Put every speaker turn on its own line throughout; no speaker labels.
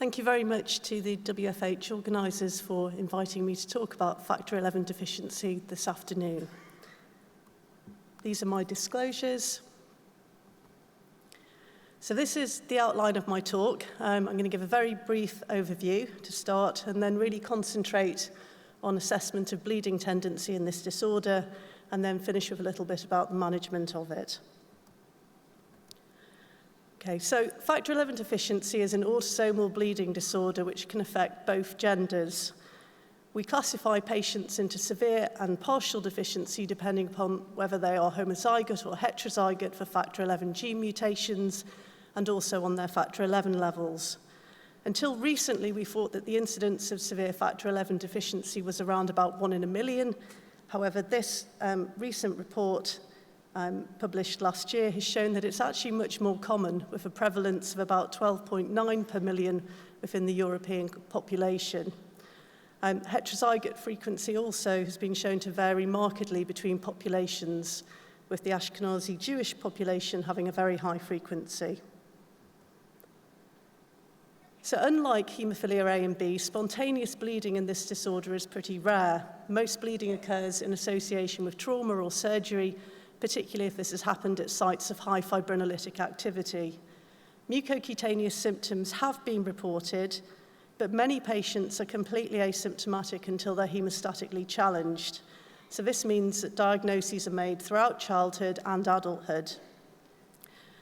Thank you very much to the WFH organisers for inviting me to talk about Factor XI deficiency this afternoon. These are my disclosures. So this is the outline of my talk. I'm going to give a very brief overview to start and then really concentrate on assessment of bleeding tendency in this disorder and then finish with a little bit about the management of it. Okay, so Factor XI deficiency is an autosomal bleeding disorder which can affect both genders. We classify patients into severe and partial deficiency depending upon whether they are homozygote or heterozygote for Factor XI gene mutations and also on their Factor XI levels. Until recently, we thought that the incidence of severe Factor XI deficiency was around about 1 in a million. However, this recent report published last year has shown that it's actually much more common, with a prevalence of about 12.9 per million within the European population. Heterozygote frequency also has been shown to vary markedly between populations, with the Ashkenazi Jewish population having a very high frequency. So unlike hemophilia A and B, spontaneous bleeding in this disorder is pretty rare. Most bleeding occurs in association with trauma or surgery, particularly if this has happened at sites of high fibrinolytic activity. Mucocutaneous symptoms have been reported, but many patients are completely asymptomatic until they're hemostatically challenged. So this means that diagnoses are made throughout childhood and adulthood.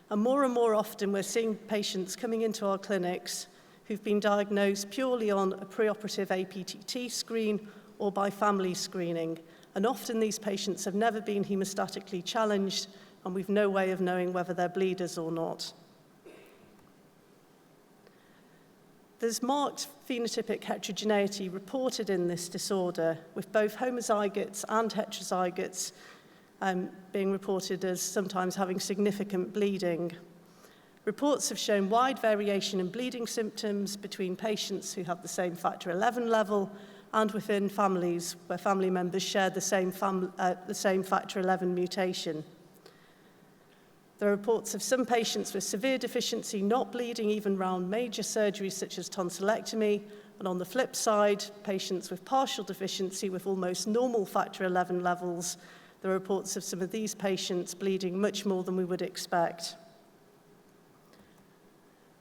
And more often we're seeing patients coming into our clinics who've been diagnosed purely on a preoperative APTT screen or by family screening. And often these patients have never been hemostatically challenged, and we've no way of knowing whether they're bleeders or not. There's marked phenotypic heterogeneity reported in this disorder, with both homozygotes and heterozygotes being reported as sometimes having significant bleeding. Reports have shown wide variation in bleeding symptoms between patients who have the same Factor XI level and within families where family members share the same Factor XI mutation. There are reports of some patients with severe deficiency not bleeding even around major surgeries such as tonsillectomy, and on the flip side, patients with partial deficiency with almost normal Factor XI levels. There are reports of some of these patients bleeding much more than we would expect.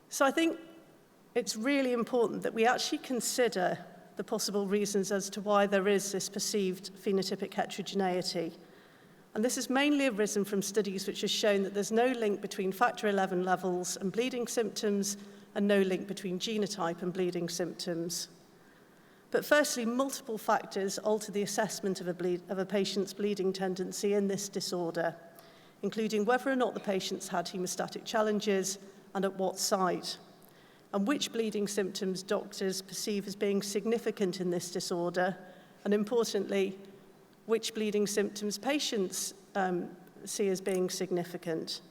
So I think it's really important that we actually consider the possible reasons as to why there is this perceived phenotypic heterogeneity. And this has mainly arisen from studies which have shown that there's no link between Factor XI levels and bleeding symptoms, and no link between genotype and bleeding symptoms. But firstly, multiple factors alter the assessment of a patient's bleeding tendency in this disorder, including whether or not the patient's had hemostatic challenges and at what site, and which bleeding symptoms doctors perceive as being significant in this disorder, and importantly, which bleeding symptoms patients see as being significant.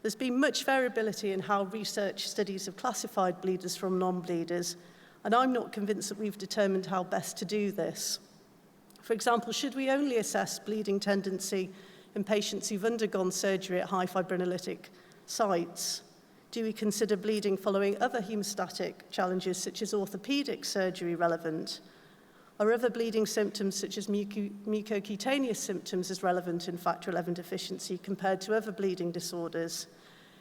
There's been much variability in how research studies have classified bleeders from non-bleeders, and I'm not convinced that we've determined how best to do this. For example, should we only assess bleeding tendency in patients who've undergone surgery at high fibrinolytic sites? Do we consider bleeding following other hemostatic challenges such as orthopedic surgery relevant? Are other bleeding symptoms such as mucocutaneous symptoms as relevant in Factor XI deficiency compared to other bleeding disorders?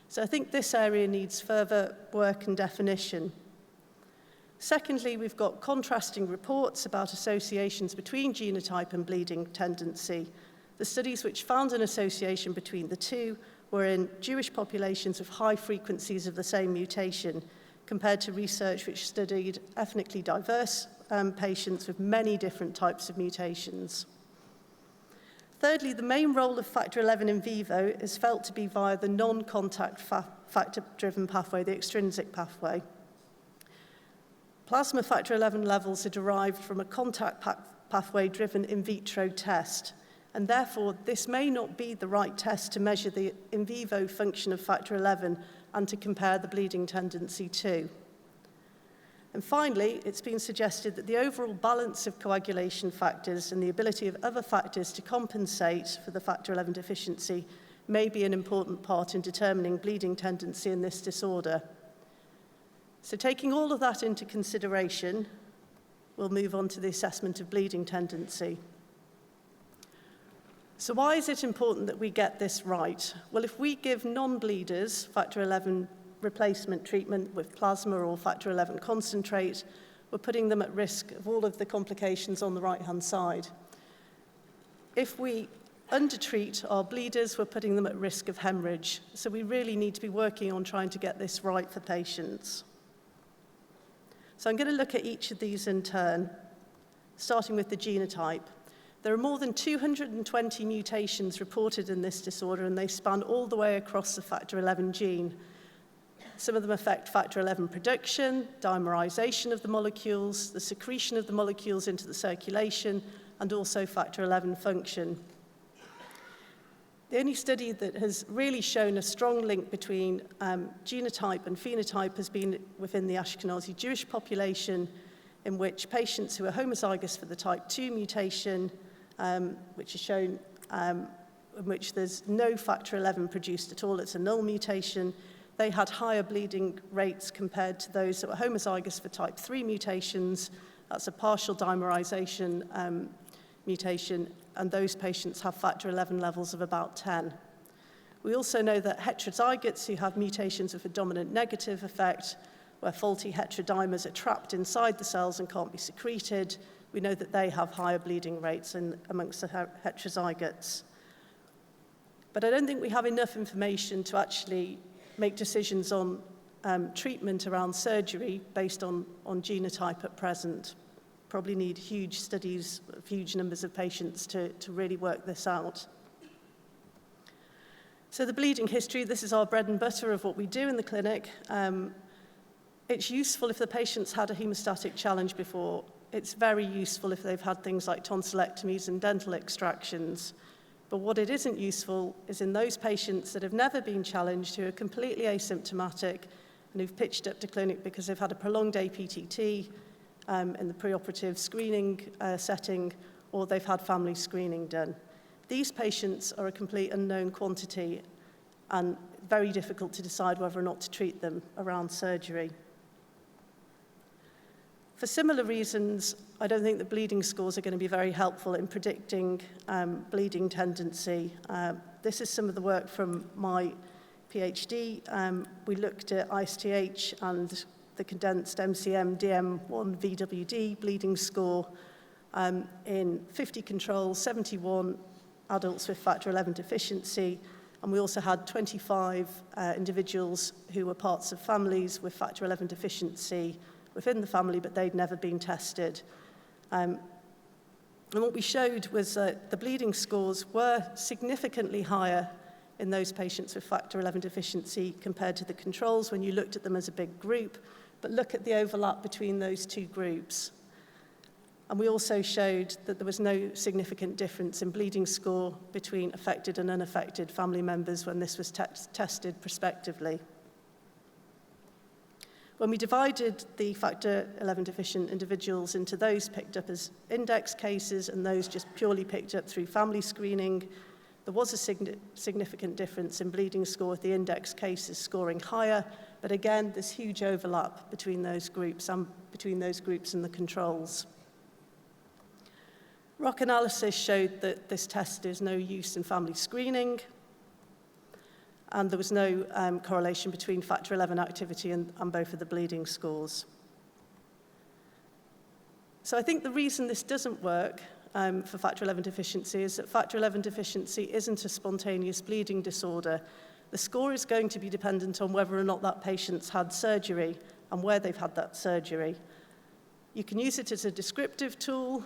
So I think this area needs further work and definition. Secondly, we've got contrasting reports about associations between genotype and bleeding tendency. The studies which found an association between the two were in Jewish populations with high frequencies of the same mutation, compared to research which studied ethnically diverse patients with many different types of mutations. Thirdly, the main role of Factor XI in vivo is felt to be via the non-contact factor-driven pathway, the extrinsic pathway. Plasma Factor XI levels are derived from a contact pathway-driven in vitro test, and therefore this may not be the right test to measure the in vivo function of Factor XI and to compare the bleeding tendency to. And finally, it's been suggested that the overall balance of coagulation factors and the ability of other factors to compensate for the Factor XI deficiency may be an important part in determining bleeding tendency in this disorder. So taking all of that into consideration, we'll move on to the assessment of bleeding tendency. So why is it important that we get this right? Well, if we give non-bleeders factor XI replacement treatment with plasma or factor XI concentrate, we're putting them at risk of all of the complications on the right-hand side. If we undertreat our bleeders, we're putting them at risk of hemorrhage. So we really need to be working on trying to get this right for patients. So I'm going to look at each of these in turn, starting with the genotype. There are more than 220 mutations reported in this disorder, and they span all the way across the factor XI gene. Some of them affect factor XI production, dimerization of the molecules, the secretion of the molecules into the circulation, and also factor XI function. The only study that has really shown a strong link between genotype and phenotype has been within the Ashkenazi Jewish population, in which patients who are homozygous for the type 2 mutation, which is shown in which there's no factor XI produced at all, it's a null mutation, they had higher bleeding rates compared to those that were homozygous for type 3 mutations. That's a partial dimerization mutation, and those patients have factor XI levels of about 10. We also know that heterozygotes who have mutations with a dominant negative effect, where faulty heterodimers are trapped inside the cells and can't be secreted, we know that they have higher bleeding rates amongst the heterozygotes. But I don't think we have enough information to actually make decisions on treatment around surgery based on genotype at present. Probably need huge studies of huge numbers of patients to really work this out. So the bleeding history, this is our bread and butter of what we do in the clinic. It's useful if the patient's had a hemostatic challenge before. It's very useful if they've had things like tonsillectomies and dental extractions. But what it isn't useful is in those patients that have never been challenged, who are completely asymptomatic and who've pitched up to clinic because they've had a prolonged APTT in the preoperative screening setting, or they've had family screening done. These patients are a complete unknown quantity and very difficult to decide whether or not to treat them around surgery. For similar reasons, I don't think the bleeding scores are going to be very helpful in predicting bleeding tendency. This is some of the work from my PhD. We looked at ISTH and the condensed MCM DM1 VWD bleeding score in 50 controls, 71 adults with factor XI deficiency, and we also had 25 individuals who were parts of families with factor XI deficiency within the family, but they'd never been tested. And what we showed was that the bleeding scores were significantly higher in those patients with factor XI deficiency compared to the controls when you looked at them as a big group, but look at the overlap between those two groups. And we also showed that there was no significant difference in bleeding score between affected and unaffected family members when this was tested prospectively. When we divided the factor XI deficient individuals into those picked up as index cases and those just purely picked up through family screening, there was a significant difference in bleeding score with the index cases scoring higher, but again, there's huge overlap between those groups and the controls. ROC analysis showed that this test is no use in family screening, and there was no correlation between factor XI activity and both of the bleeding scores. So I think the reason this doesn't work for factor XI deficiency is that factor XI deficiency isn't a spontaneous bleeding disorder. The score is going to be dependent on whether or not that patient's had surgery and where they've had that surgery. You can use it as a descriptive tool,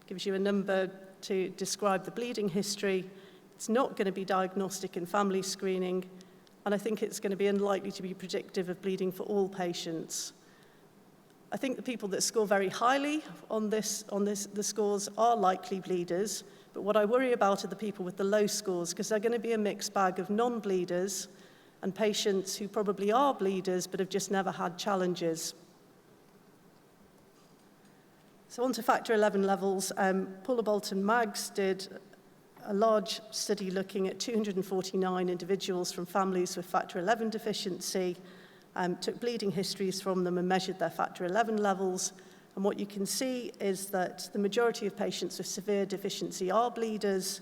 gives you a number to describe the bleeding history. It's not going to be diagnostic in family screening, and I think it's going to be unlikely to be predictive of bleeding for all patients. I think the people that score very highly on the scores are likely bleeders, but what I worry about are the people with the low scores, because they're going to be a mixed bag of non-bleeders and patients who probably are bleeders but have just never had challenges. So on to factor XI levels. Puller-Bolt and Maggs did a large study looking at 249 individuals from families with factor XI deficiency, took bleeding histories from them and measured their factor 11 levels. And what you can see is that the majority of patients with severe deficiency are bleeders,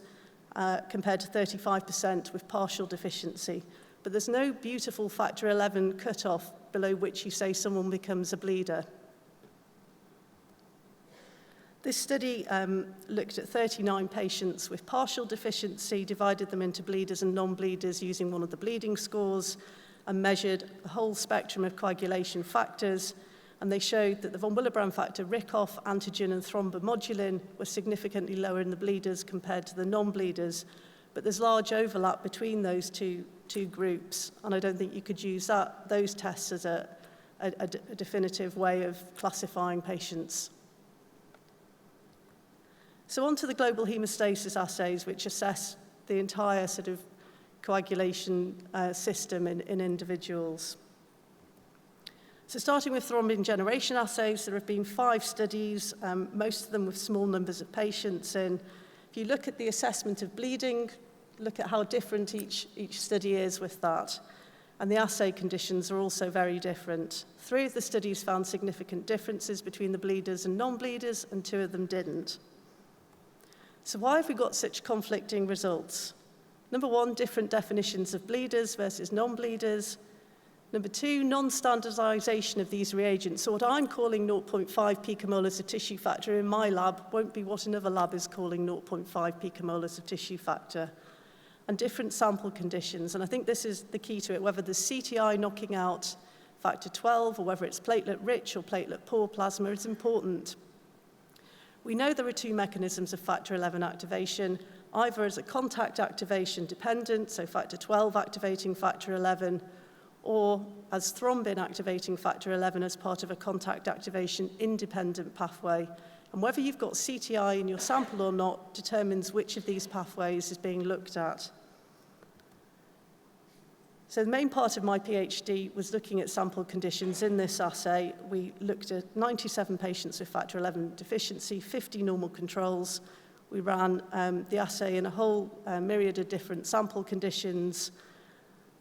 compared to 35% with partial deficiency. But there's no beautiful factor 11 cutoff below which you say someone becomes a bleeder. This study looked at 39 patients with partial deficiency, divided them into bleeders and non-bleeders using one of the bleeding scores, and measured the whole spectrum of coagulation factors. And they showed that the von Willebrand factor, Rickoff, antigen, and thrombomodulin were significantly lower in the bleeders compared to the non-bleeders. But there's large overlap between those two groups, and I don't think you could use those tests as a definitive way of classifying patients. So on to the global hemostasis assays, which assess the entire sort of coagulation system in individuals. So starting with thrombin generation assays, there have been 5 studies, most of them with small numbers of patients in. If you look at the assessment of bleeding, look at how different each study is with that. And the assay conditions are also very different. 3 of the studies found significant differences between the bleeders and non-bleeders, and 2 of them didn't. So why have we got such conflicting results? Number 1, different definitions of bleeders versus non-bleeders. Number 2, non-standardization of these reagents. So what I'm calling 0.5 picomolars of tissue factor in my lab won't be what another lab is calling 0.5 picomolars of tissue factor. And different sample conditions. And I think this is the key to it, whether there's CTI knocking out factor 12 or whether it's platelet-rich or platelet-poor plasma is important. We know there are 2 mechanisms of factor 11 activation, either as a contact activation dependent, so factor 12 activating factor 11, or as thrombin activating factor 11 as part of a contact activation independent pathway. And whether you've got CTI in your sample or not determines which of these pathways is being looked at. So the main part of my PhD was looking at sample conditions in this assay. We looked at 97 patients with factor 11 deficiency, 50 normal controls. We ran the assay in a whole myriad of different sample conditions.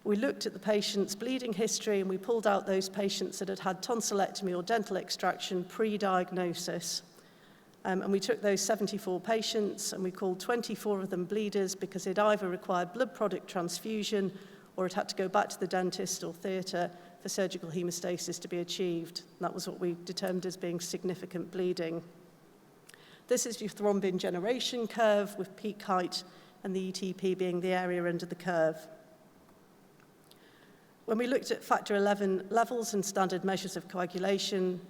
We looked at the patient's bleeding history, and we pulled out those patients that had had tonsillectomy or dental extraction pre-diagnosis. And we took those 74 patients, and we called 24 of them bleeders because they'd either required blood product transfusion or had to go back to the dentist or theatre for surgical hemostasis to be achieved. And that was what we determined as being significant bleeding. This is your thrombin generation curve with peak height and the ETP being the area under the curve. When we looked at factor 11 levels and standard measures of coagulation,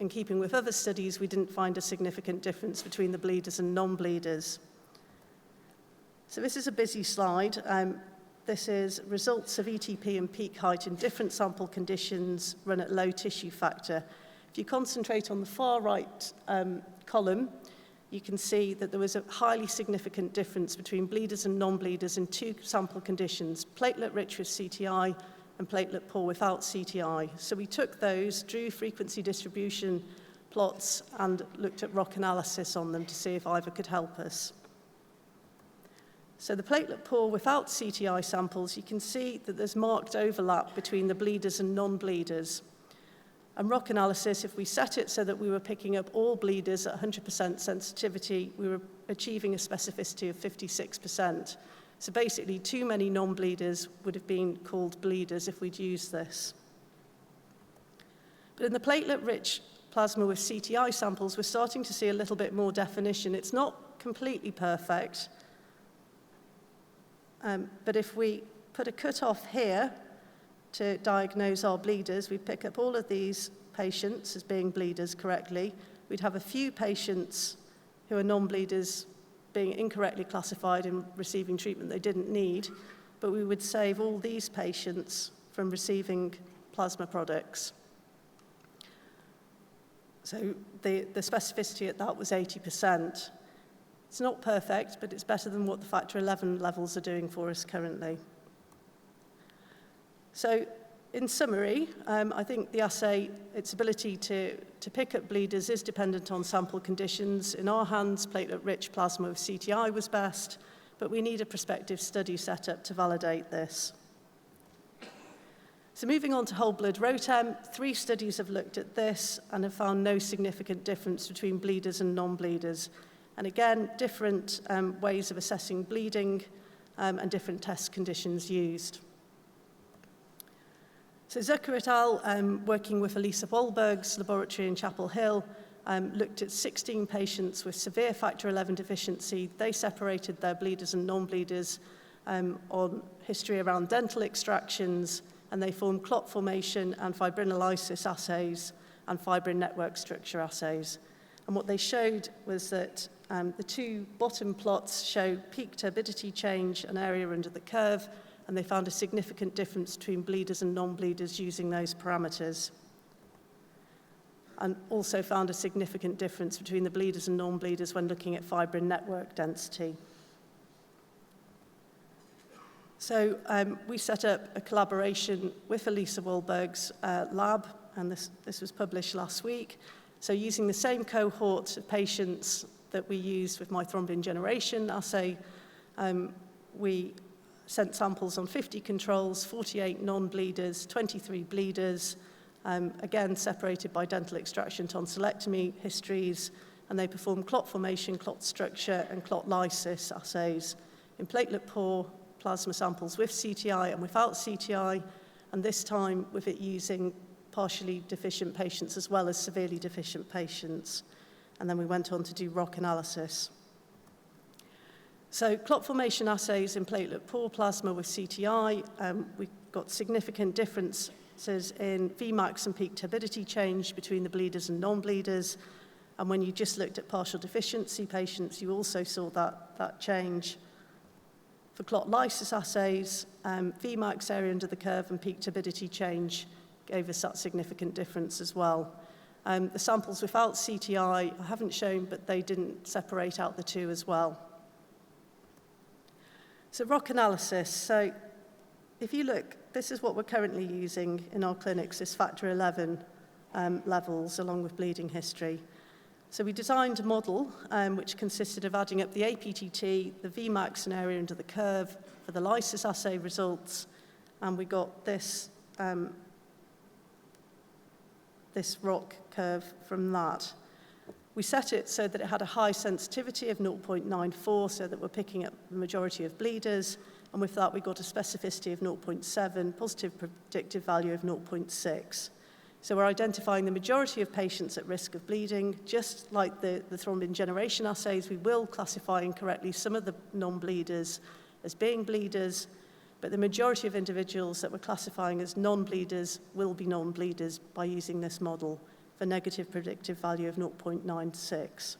in keeping with other studies, we didn't find a significant difference between the bleeders and non-bleeders. So this is a busy slide. This is results of ETP and peak height in different sample conditions run at low tissue factor. If you concentrate on the far right column, you can see that there was a highly significant difference between bleeders and non-bleeders in 2 sample conditions, platelet-rich with CTI and platelet-poor without CTI. So we took those, drew frequency distribution plots, and looked at ROC analysis on them to see if either could help us. So the platelet-poor without CTI samples, you can see that there's marked overlap between the bleeders and non-bleeders. And ROC analysis, if we set it so that we were picking up all bleeders at 100% sensitivity, we were achieving a specificity of 56%. So basically, too many non-bleeders would have been called bleeders if we'd used this. But in the platelet-rich plasma with CTI samples, we're starting to see a little bit more definition. It's not completely perfect, but if we put a cutoff here to diagnose our bleeders, we'd pick up all of these patients as being bleeders correctly. We'd have a few patients who are non-bleeders being incorrectly classified and receiving treatment they didn't need, but we would save all these patients from receiving plasma products. So the specificity at that was 80%. It's not perfect, but it's better than what the factor 11 levels are doing for us currently. So in summary, I think the assay, its ability to pick up bleeders is dependent on sample conditions. In our hands, platelet-rich plasma with CTI was best, but we need a prospective study set up to validate this. So moving on to whole blood ROTEM, 3 studies have looked at this and have found no significant difference between bleeders and non-bleeders. And again, different ways of assessing bleeding and different test conditions used. So Zucker et al., working with Elisa Wahlberg's laboratory in Chapel Hill, looked at 16 patients with severe factor XI deficiency. They separated their bleeders and non-bleeders on history around dental extractions, and they formed clot formation and fibrinolysis assays and fibrin network structure assays. And what they showed was that the 2 bottom plots show peak turbidity change and area under the curve, and they found a significant difference between bleeders and non-bleeders using those parameters. And also found a significant difference between the bleeders and non-bleeders when looking at fibrin network density. So we set up a collaboration with Elisa Wahlberg's lab, and this was published last week. So using the same cohort of patients that we used with my thrombin generation assay, we sent samples on 50 controls, 48 non-bleeders, 23 bleeders, again separated by dental extraction tonsillectomy histories, and they performed clot formation, clot structure, and clot lysis assays in platelet-poor plasma samples with CTI and without CTI, and this time with it using partially deficient patients as well as severely deficient patients. And then we went on to do ROC analysis. So clot formation assays in platelet-poor plasma with CTI, we got significant differences in Vmax and peak turbidity change between the bleeders and non-bleeders. And when you just looked at partial deficiency patients, you also saw that change. For clot lysis assays, Vmax area under the curve and peak turbidity change gave us that significant difference as well. The samples without CTI I haven't shown, but they didn't separate out the 2 as well. So ROC analysis. So if you look, this is what we're currently using in our clinics, is factor XI levels along with bleeding history. So we designed a model which consisted of adding up the APTT, the Vmax and area under the curve for the lysis assay results, and we got this ROC curve from that. We set it so that it had a high sensitivity of 0.94, so that we're picking up the majority of bleeders, and with that we got a specificity of 0.7, positive predictive value of 0.6. So we're identifying the majority of patients at risk of bleeding. Just like the thrombin generation assays, we will classify incorrectly some of the non-bleeders as being bleeders, but the majority of individuals that we're classifying as non-bleeders will be non-bleeders by using this model for negative predictive value of 0.96.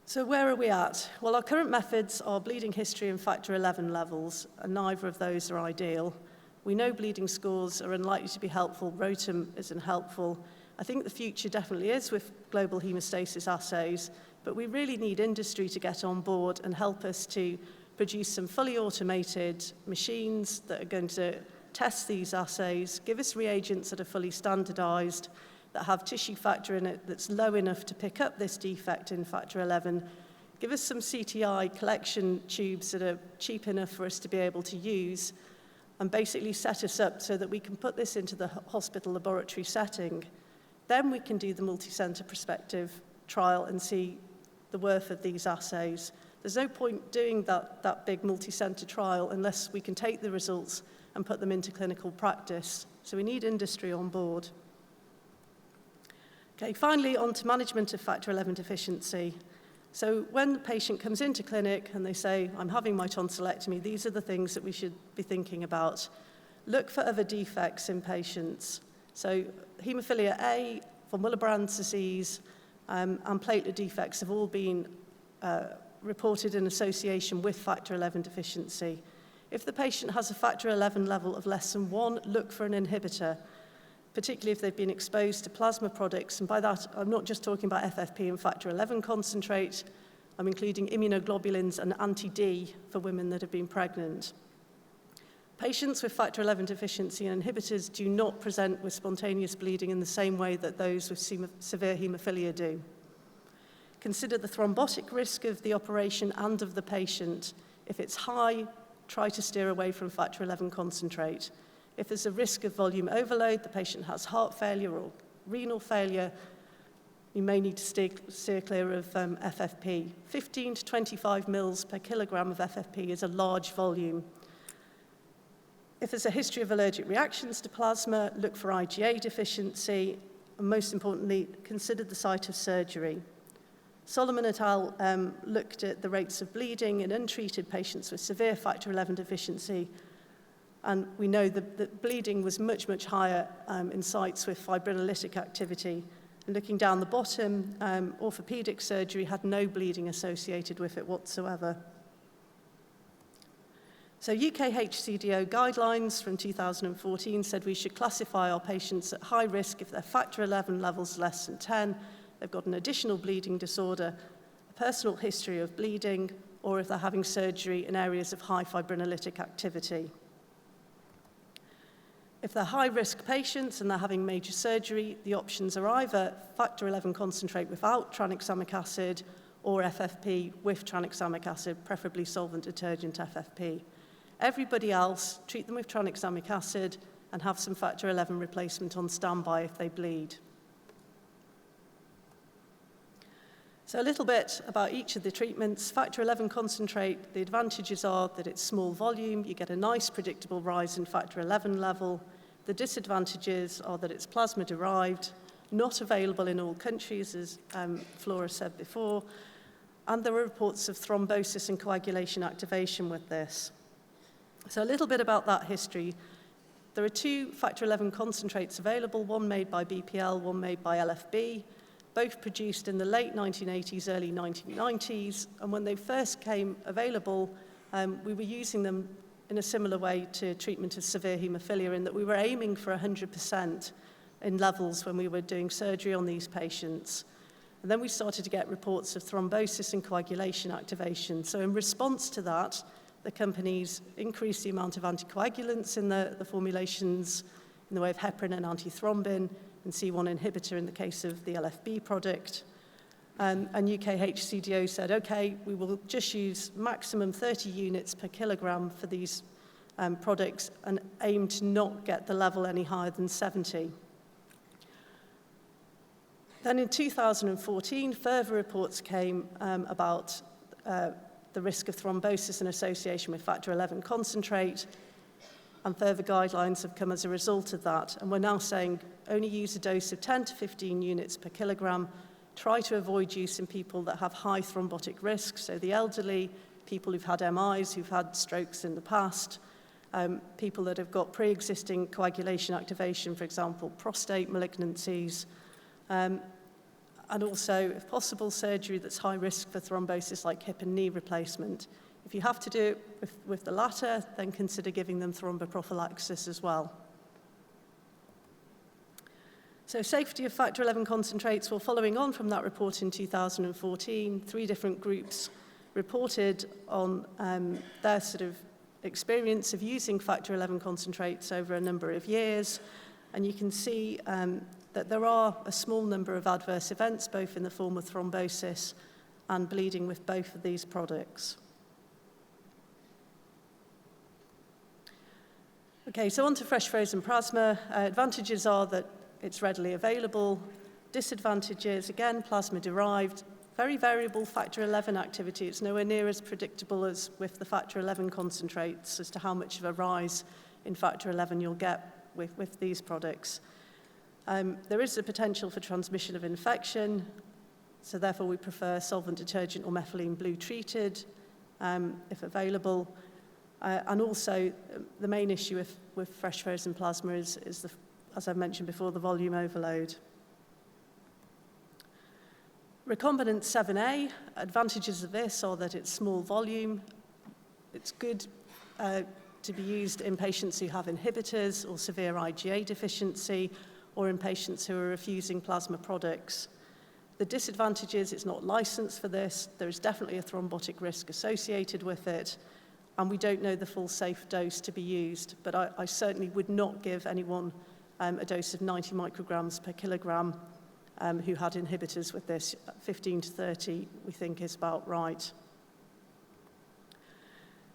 So where are we at? Well, our current methods are bleeding history and factor XI levels, and neither of those are ideal. We know bleeding scores are unlikely to be helpful. ROTEM isn't helpful. I think the future definitely is with global hemostasis assays, but we really need industry to get on board and help us to produce some fully automated machines that are going to test these assays, give us reagents that are fully standardized, that have tissue factor in it that's low enough to pick up this defect in factor XI, give us some CTI collection tubes that are cheap enough for us to be able to use, and basically set us up so that we can put this into the hospital laboratory setting. Then we can do the multi-center prospective trial and see the worth of these assays. There's no point doing that big multi-center trial unless we can take the results and put them into clinical practice. So we need industry on board. Okay, finally, on to management of factor XI deficiency. So when the patient comes into clinic and they say, I'm having my tonsillectomy, these are the things that we should be thinking about. Look for other defects in patients. So hemophilia A, von Willebrand's disease, and platelet defects have all been reported in association with factor XI deficiency. If the patient has a factor XI level of less than 1, look for an inhibitor, particularly if they've been exposed to plasma products. And by that, I'm not just talking about FFP and factor XI concentrate. I'm including immunoglobulins and anti-D for women that have been pregnant. Patients with factor XI deficiency and inhibitors do not present with spontaneous bleeding in the same way that those with severe hemophilia do. Consider the thrombotic risk of the operation and of the patient. If it's high, try to steer away from factor XI concentrate. If there's a risk of volume overload, the patient has heart failure or renal failure, you may need to steer clear of FFP. 15 to 25 mils per kilogram of FFP is a large volume. If there's a history of allergic reactions to plasma, look for IgA deficiency, and most importantly, consider the site of surgery. Solomon et al. Looked at the rates of bleeding in untreated patients with severe factor XI deficiency, and we know that bleeding was much, much higher in sites with fibrinolytic activity. And looking down the bottom, orthopedic surgery had no bleeding associated with it whatsoever. So UK HCDO guidelines from 2014 said we should classify our patients at high risk if their factor XI levels less than 10, they've got an additional bleeding disorder, a personal history of bleeding, or if they're having surgery in areas of high fibrinolytic activity. If they're high-risk patients and they're having major surgery, the options are either factor XI concentrate without tranexamic acid or FFP with tranexamic acid, preferably solvent detergent FFP. Everybody else, treat them with tranexamic acid and have some factor XI replacement on standby if they bleed. So a little bit about each of the treatments. Factor XI concentrate, the advantages are that it's small volume, you get a nice predictable rise in factor XI level. The disadvantages are that it's plasma-derived, not available in all countries, as Flora said before, and there are reports of thrombosis and coagulation activation with this. So a little bit about that history. There are two factor XI concentrates available, one made by BPL, one made by LFB, both produced in the late 1980s, early 1990s, and when they first came available, we were using them in a similar way to treatment of severe hemophilia, in that we were aiming for 100% in levels when we were doing surgery on these patients. And then we started to get reports of thrombosis and coagulation activation. So in response to that, the companies increased the amount of anticoagulants in the formulations in the way of heparin and antithrombin, and C1 inhibitor in the case of the LFB product. And UK HCDO said, okay, we will just use maximum 30 units per kilogram for these products and aim to not get the level any higher than 70. Then in 2014, further reports came about the risk of thrombosis in association with factor XI concentrate, and further guidelines have come as a result of that. And we're now saying only use a dose of 10 to 15 units per kilogram. Try to avoid use in people that have high thrombotic risk, so the elderly, people who've had MIs, who've had strokes in the past, people that have got pre-existing coagulation activation, for example, prostate malignancies, and also, if possible, surgery that's high risk for thrombosis like hip and knee replacement. If you have to do it with the latter, then consider giving them thromboprophylaxis as well. So safety of factor XI concentrates, well, following on from that report in 2014, 3 different groups reported on their sort of experience of using factor XI concentrates over a number of years. And you can see that there are a small number of adverse events, both in the form of thrombosis and bleeding with both of these products. Okay, so on to fresh frozen plasma. Advantages are that it's readily available. Disadvantages, again, plasma-derived, very variable factor XI activity. It's nowhere near as predictable as with the factor XI concentrates as to how much of a rise in factor XI you'll get with these products. There is a potential for transmission of infection, so therefore we prefer solvent detergent or methylene blue treated if available. And also, the main issue with fresh frozen plasma is as I've mentioned before, the volume overload. Recombinant 7A, advantages of this are that it's small volume. It's good to be used in patients who have inhibitors or severe IgA deficiency, or in patients who are refusing plasma products. The disadvantage is it's not licensed for this. There is definitely a thrombotic risk associated with it, and we don't know the full safe dose to be used, but I certainly would not give anyone a dose of 90 micrograms per kilogram who had inhibitors with this. 15 to 30 we think is about right.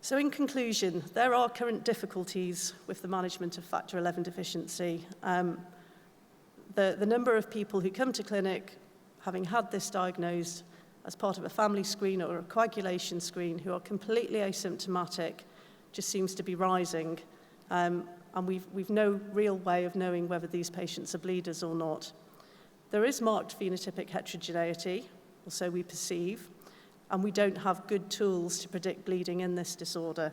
So in conclusion, there are current difficulties with the management of factor XI deficiency. The number of people who come to clinic having had this diagnosed as part of a family screen or a coagulation screen who are completely asymptomatic just seems to be rising. And we've no real way of knowing whether these patients are bleeders or not. There is marked phenotypic heterogeneity, or so we perceive, and we don't have good tools to predict bleeding in this disorder.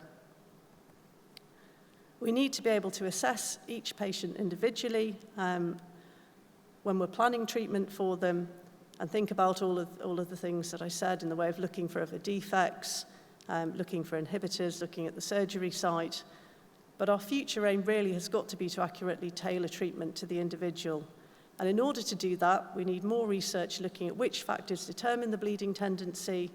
We need to be able to assess each patient individually when we're planning treatment for them, and think about all of the things that I said in the way of looking for other defects, looking for inhibitors, looking at the surgery site. But our future aim really has got to be to accurately tailor treatment to the individual. And in order to do that, we need more research looking at which factors determine the bleeding tendency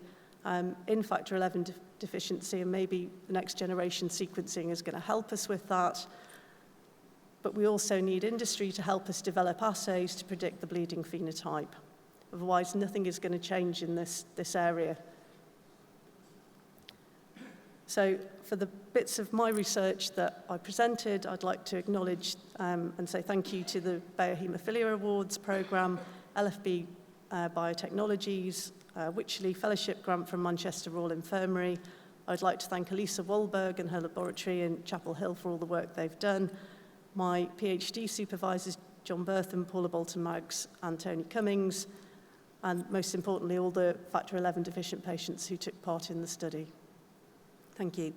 in factor XI deficiency, and maybe the next generation sequencing is going to help us with that. But we also need industry to help us develop assays to predict the bleeding phenotype. Otherwise, nothing is going to change in this area. So for the bits of my research that I presented, I'd like to acknowledge and say thank you to the Bayer Hemophilia Awards programme, LFB Biotechnologies, Wycherley Fellowship Grant from Manchester Royal Infirmary. I'd like to thank Elisa Wahlberg and her laboratory in Chapel Hill for all the work they've done. My PhD supervisors, John Bertham, Paula Bolton-Maggs, and Tony Cummings, and most importantly, all the factor XI deficient patients who took part in the study. Thank you.